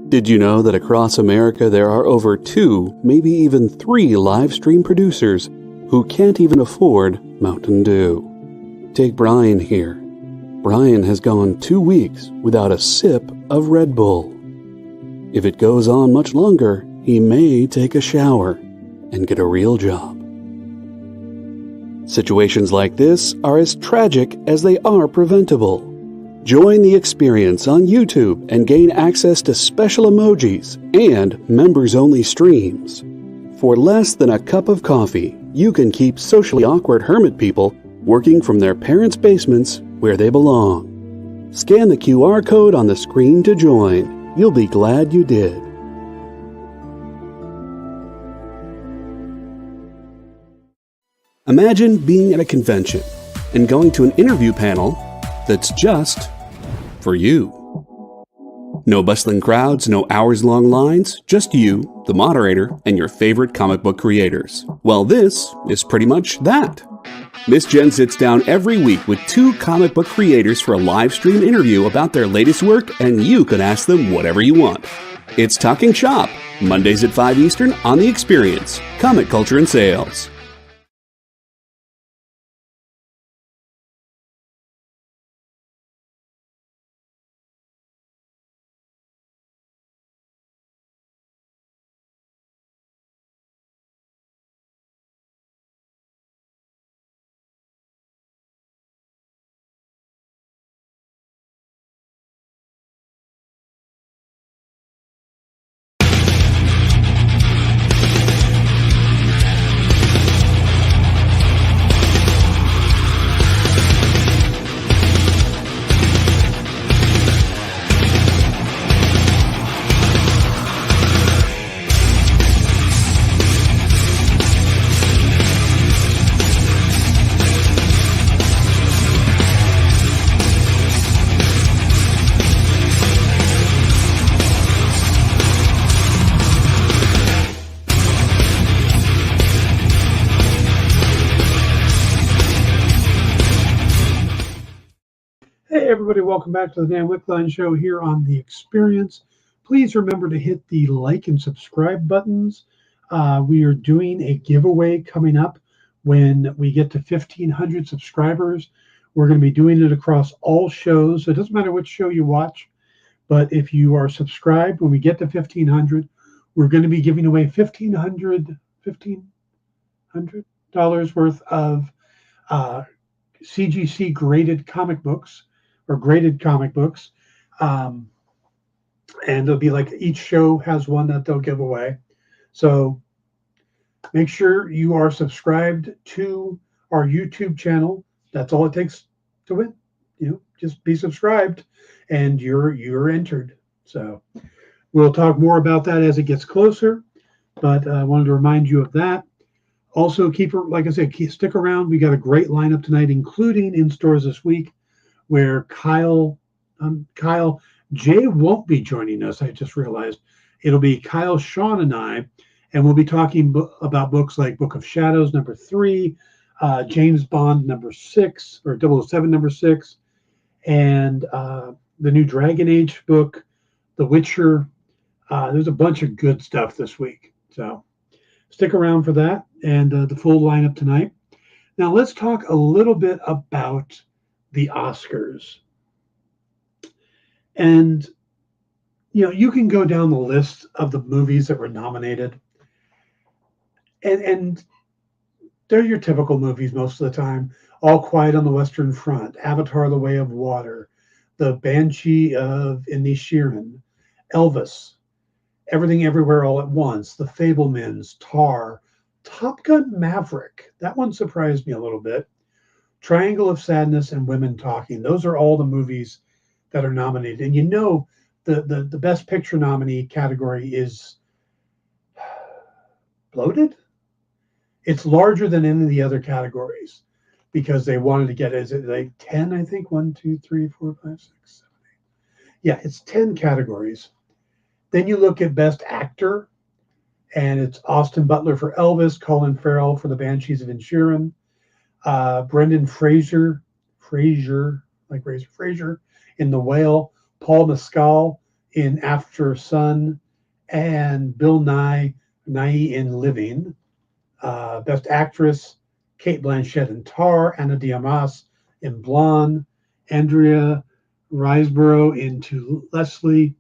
[SPEAKER 1] Did you know that across America there are over 2, maybe even 3 live stream producers who can't even afford Mountain Dew? Take Brian here. Brian has gone 2 weeks without a sip of Red Bull. If it goes on much longer, he may take a shower and get a real job. Situations like this are as tragic as they are preventable. Join the experience on YouTube and gain access to special emojis and members-only streams. For less than a cup of coffee, you can keep socially awkward hermit people working from their parents' basements where they belong. Scan the QR code on the screen to join. You'll be glad you did. Imagine being at a convention and going to an interview panel that's just for you. No bustling crowds, no hours-long lines, just you, the moderator, and your favorite comic book creators. Well, this is pretty much that. Miss Jen sits down every week with 2 comic book creators for a live stream interview about their latest work, and you can ask them whatever you want. It's Talking Shop, Mondays at 5 Eastern on The Experience, Comic Culture and Sales.
[SPEAKER 2] Hey, everybody, welcome back to the Dan Wickline Show here on The Experience. Please remember to hit the like and subscribe buttons. We are doing a giveaway coming up when we get to 1,500 subscribers. We're going to be doing it across all shows. So it doesn't matter which show you watch, but if you are subscribed, when we get to 1,500, we're going to be giving away $1,500 worth of CGC graded comic books. And they'll be like each show has one that they'll give away. So make sure you are subscribed to our YouTube channel. That's all it takes to win. Just be subscribed and you're entered. So we'll talk more about that as it gets closer, but I wanted to remind you of that. Also, like I said, stick around. We got a great lineup tonight, including in stores this week, where Kyle Jay won't be joining us. I just realized it'll be Kyle, Sean, and I, and we'll be talking about books like Book of Shadows #3, James Bond #6, or 007 #6, and the new Dragon Age book, The Witcher. There's a bunch of good stuff this week, so stick around for that and the full lineup tonight. Now let's talk a little bit about the Oscars. And, you can go down the list of the movies that were nominated, and they're your typical movies most of the time. All Quiet on the Western Front, Avatar: The Way of Water, The Banshee of Inisherin, Elvis, Everything Everywhere All at Once, The Fabelmans, Tar, Top Gun Maverick. That one surprised me a little bit. Triangle of Sadness and Women Talking. Those are all the movies that are nominated. And the Best Picture nominee category is bloated. It's larger than any of the other categories because they wanted to get, is it like 10, I think? 1, 2, 3, 4, 5, 6, 7, 8. Yeah, it's 10 categories. Then you look at Best Actor, and it's Austin Butler for Elvis, Colin Farrell for The Banshees of Inisherin, Brendan Fraser, like Razor Fraser, in The Whale, Paul Mescal in After Sun, and Bill Nye in Living. Best Actress, Kate Blanchett in Tar, Ana de Armas in Blonde, Andrea Riseborough in To Leslie,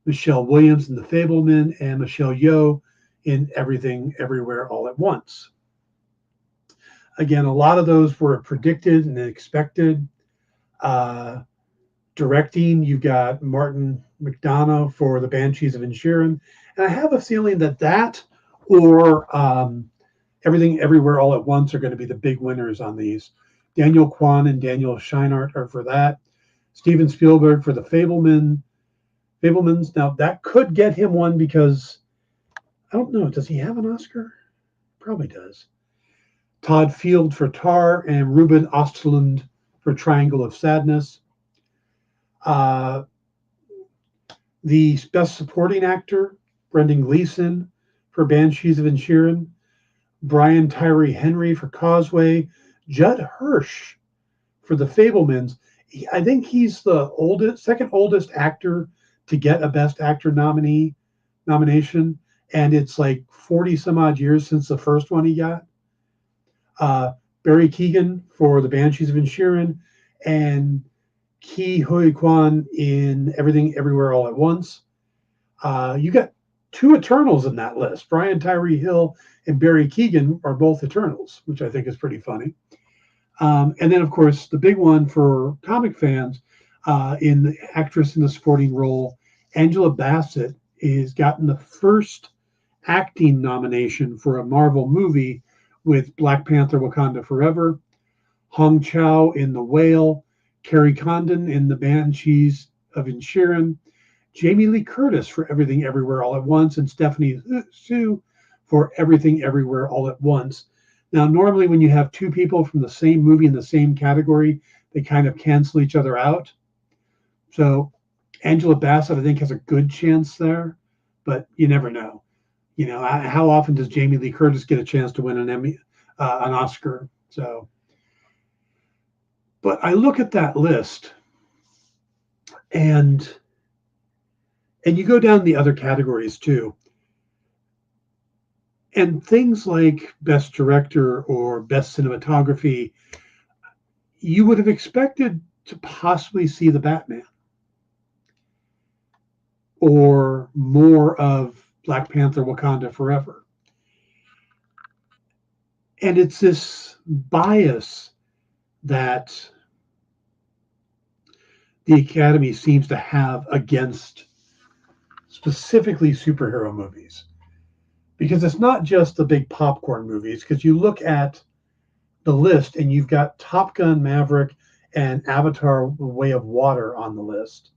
[SPEAKER 2] Michelle Williams in The Fableman, and Michelle Yeoh in Everything Everywhere All at Once. Again, a lot of those were predicted and expected. Directing, you've got Martin McDonough for The Banshees of Inisherin, and I have a feeling that or Everything Everywhere All at Once are going to be the big winners on these. Daniel Kwan and Daniel Scheinert are for that. Steven Spielberg for The Fablemans. Now, that could get him one because, I don't know, does he have an Oscar? Probably does. Todd Field for Tar and Ruben Östlund for Triangle of Sadness. The Best Supporting Actor, Brendan Gleeson for Banshees of Inisherin, Brian Tyree Henry for Causeway, Judd Hirsch for The Fablemans. I think he's the second oldest actor to get a Best Actor nomination, and it's like 40 some odd years since the first one he got. Barry Keoghan for The Banshees of Inisherin, and Ke Huy Quan in Everything Everywhere All at Once. You got two Eternals in that list. Brian Tyree Hill and Barry Keoghan are both Eternals, which I think is pretty funny. And then, of course, the big one for comic fans, in the actress in the supporting role, Angela Bassett has gotten the first acting nomination for a Marvel movie with Black Panther: Wakanda Forever, Hong Chow in The Whale, Carrie Condon in The Banshees of Inisherin, Jamie Lee Curtis for Everything Everywhere All at Once, and Stephanie Hsu for Everything Everywhere All at Once. Now, normally when you have two people from the same movie in the same category, they kind of cancel each other out. So Angela Bassett, I think, has a good chance there, but you never know. How often does Jamie Lee Curtis get a chance to win an Emmy, an Oscar? So, but I look at that list, and you go down the other categories too. And things like Best Director or Best Cinematography, you would have expected to possibly see The Batman or more of Black Panther: Wakanda Forever. And it's this bias that the Academy seems to have against specifically superhero movies. Because it's not just the big popcorn movies, because you look at the list and you've got Top Gun Maverick and Avatar: The Way of Water on the list.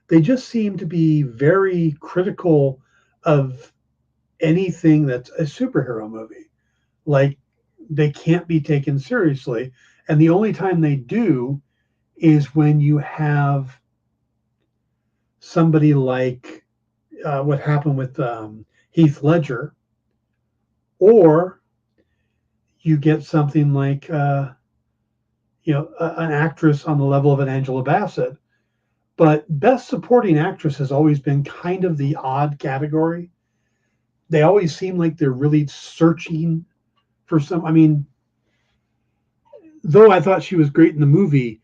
[SPEAKER 2] They just seem to be very critical of anything that's a superhero movie. Like, they can't be taken seriously. And the only time they do is when you have somebody like what happened with Heath Ledger, or you get something like an actress on the level of an Angela Bassett. But Best Supporting Actress has always been kind of the odd category. They always seem like they're really searching for some. I mean, though I thought she was great in the movie,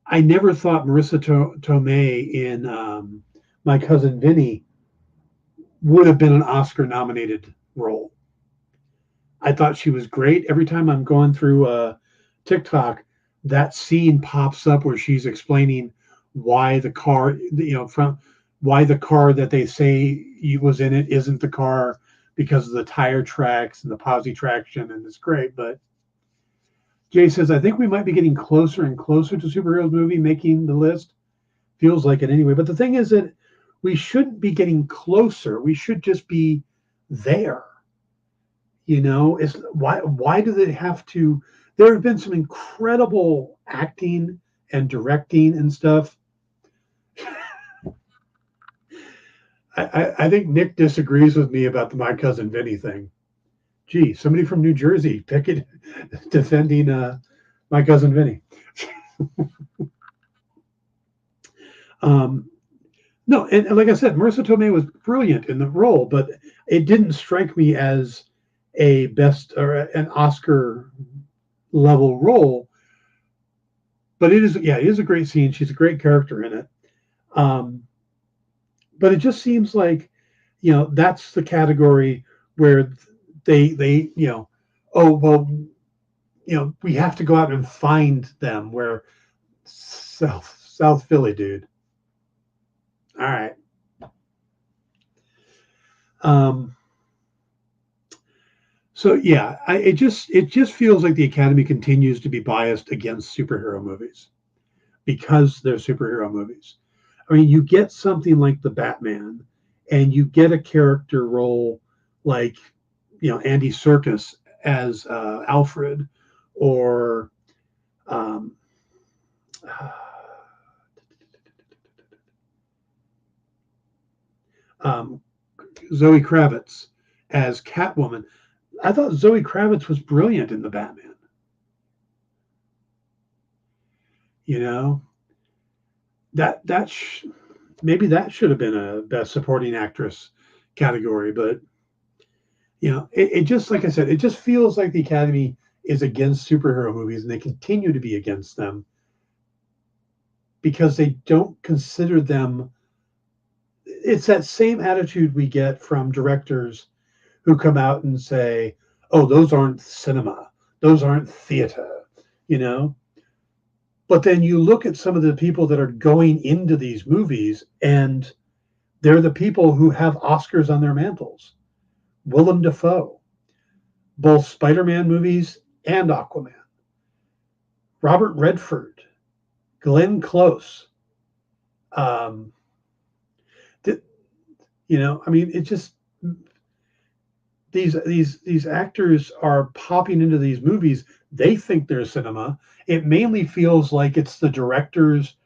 [SPEAKER 2] I never thought Marissa Tomei in My Cousin Vinny would have been an Oscar nominated role. I thought she was great. Every time I'm going through TikTok, that scene pops up where she's explaining why the car, from why the car that they say was in it isn't the car because of the tire tracks and the posi traction, and it's great. But Jay says, I think we might be getting closer and closer to superheroes movie making the list. Feels like it anyway. But the thing is that we shouldn't be getting closer. We should just be there. It's why do they have to? There have been some incredible acting and directing and stuff. I think Nick disagrees with me about the My Cousin Vinny thing. Gee, somebody from New Jersey defending My Cousin Vinny. No, and like I said, Marissa Tomei was brilliant in the role, but it didn't strike me as a best or an Oscar level role. But it is a great scene. She's a great character in it. But it just seems like, that's the category where they oh, well, we have to go out and find them, where South Philly, dude. All right. So yeah, it just feels like the Academy continues to be biased against superhero movies because they're superhero movies. I mean, you get something like the Batman, and you get a character role like Andy Serkis as Alfred, or Zoe Kravitz as Catwoman. I thought Zoe Kravitz was brilliant in the Batman. Maybe that should have been a Best Supporting Actress category, but it just, like I said, it just feels like the Academy is against superhero movies, and they continue to be against them because they don't consider them. It's that same attitude we get from directors who come out and say, oh, those aren't cinema, those aren't theater, But then you look at some of the people that are going into these movies, and they're the people who have Oscars on their mantles. Willem Dafoe, both Spider-Man movies and Aquaman. Robert Redford, Glenn Close. It just, these actors are popping into these movies. They think they're cinema. It mainly feels like it's the directors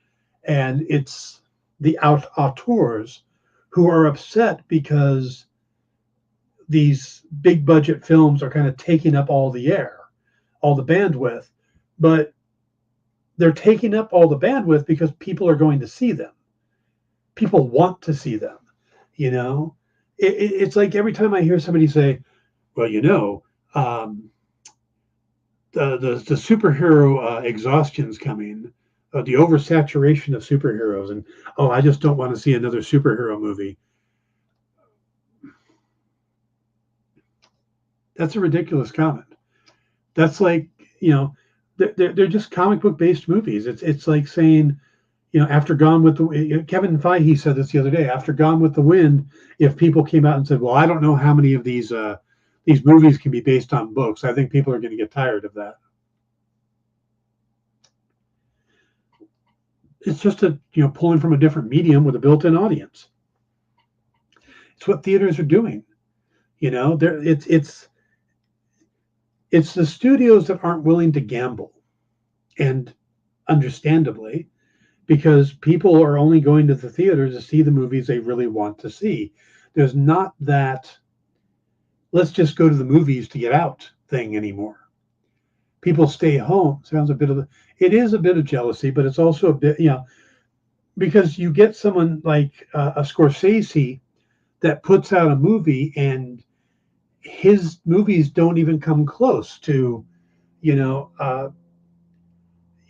[SPEAKER 2] and it's the auteurs who are upset because these big budget films are kind of taking up all the air, all the bandwidth. But they're taking up all the bandwidth because people are going to see them. People want to see them. It's like every time I hear somebody say, well, the superhero exhaustion's coming, the oversaturation of superheroes, and I just don't want to see another superhero movie. That's a ridiculous comment. That's like, they're just comic book based movies. It's like saying, after Gone with the Kevin Feige said this the other day, after Gone with the Wind, if people came out and said, well, I don't know how many of these movies can be based on books, I think people are going to get tired of that. It's just pulling from a different medium with a built-in audience. It's what theaters are doing. It's the studios that aren't willing to gamble, and understandably, because people are only going to the theater to see the movies they really want to see. There's not that let's just go to the movies to get out thing anymore. People stay home. It is a bit of jealousy, but it's also a bit, because you get someone like a Scorsese that puts out a movie, and his movies don't even come close to,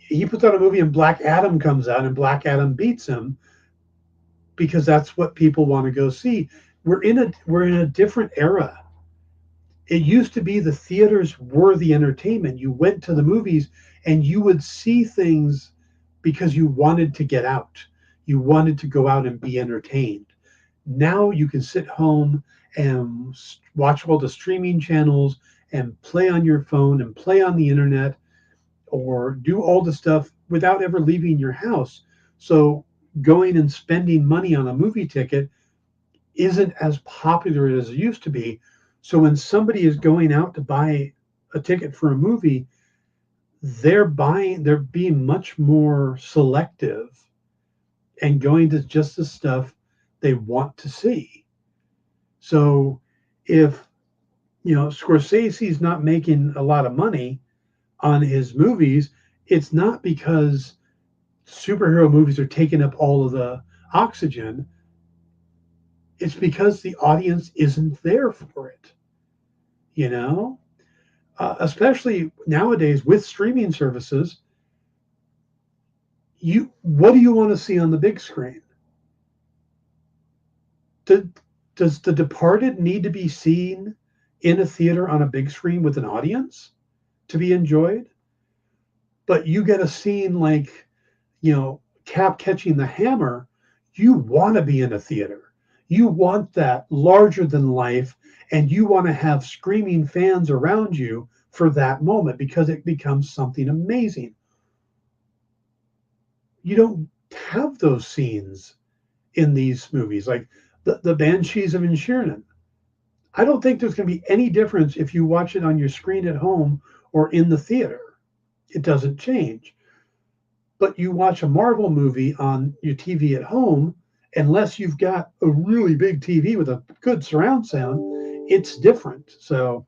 [SPEAKER 2] he puts out a movie and Black Adam comes out and Black Adam beats him because that's what people want to go see. We're in a different era. It used to be the theaters were the entertainment. You went to the movies and you would see things because you wanted to get out. You wanted to go out and be entertained. Now you can sit home and watch all the streaming channels and play on your phone and play on the internet or do all the stuff without ever leaving your house. So going and spending money on a movie ticket isn't as popular as it used to be. So when somebody is going out to buy a ticket for a movie, they're being much more selective and going to just the stuff they want to see. So if, Scorsese's not making a lot of money on his movies, it's not because superhero movies are taking up all of the oxygen. It's because the audience isn't there for it, especially nowadays with streaming services. What do you want to see on the big screen? Does The Departed need to be seen in a theater on a big screen with an audience to be enjoyed? But you get a scene like, Cap catching the hammer, you want to be in a theater. You want that larger than life, and you want to have screaming fans around you for that moment because it becomes something amazing. You don't have those scenes in these movies, like the Banshees of Inisherin. I don't think there's going to be any difference if you watch it on your screen at home or in the theater. It doesn't change. But you watch a Marvel movie on your TV at home, unless you've got a really big TV with a good surround sound, it's different. So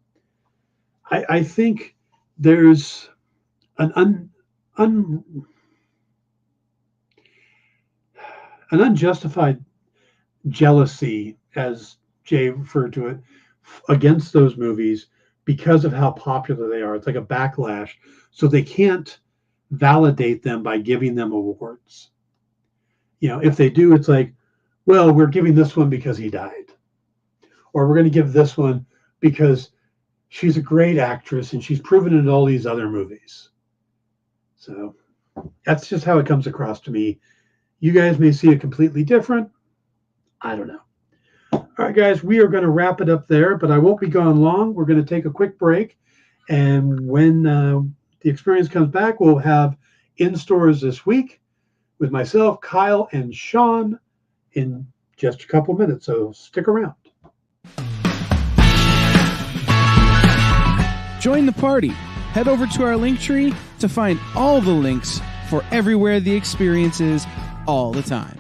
[SPEAKER 2] I think there's an unjustified jealousy, as Jay referred to it, against those movies because of how popular they are. It's like a backlash. So they can't validate them by giving them awards. If they do, it's like, well, we're giving this one because he died. Or we're going to give this one because she's a great actress and she's proven it in all these other movies. So that's just how it comes across to me. You guys may see it completely different. I don't know. All right, guys, we are going to wrap it up there, but I won't be gone long. We're going to take a quick break. And when the experience comes back, we'll have in stores this week with myself, Kyle, and Sean in just a couple minutes. So stick around.
[SPEAKER 4] Join the party. Head over to our Linktree to find all the links for everywhere the experience is all the time.